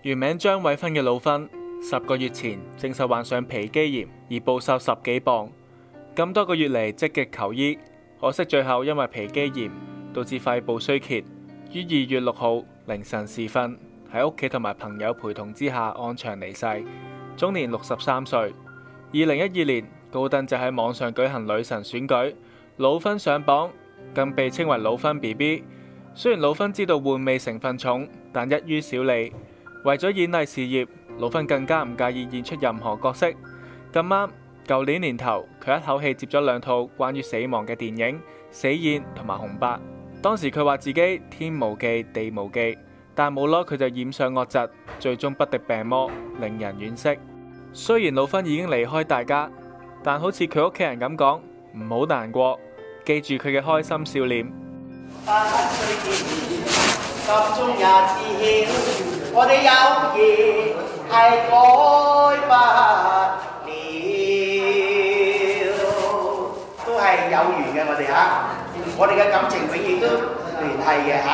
原名張偉芬嘅老芬，10個月前證實患上皮肌炎而暴瘦10幾磅，咁多個月嚟積極求醫，可惜最後因為皮肌炎導致肺部衰竭，於2月6號凌晨時分喺屋企同埋朋友陪同之下安詳離世，終年63歲。2012年高登就喺網上舉行女神選舉，老芬上榜，更被稱為老芬 BB。雖然老芬知道換味成分重，但一於少理。為咗演藝事業，老芬更加唔介意演出任何角色。咁啱，舊年年頭佢一口氣接咗2套關於死亡嘅電影《死宴》同埋《紅白》。當時佢話自己天無忌地無忌，但冇耐佢就染上惡疾，最終不敵病魔，令人惋惜。雖然老芬已經離開大家，但好似佢屋企人咁講，唔好難過，記住佢嘅開心笑臉。心中也知曉，我哋友誼係改不了，都係有緣嘅我哋嚇，我哋嘅感情永遠都聯繫嘅嚇。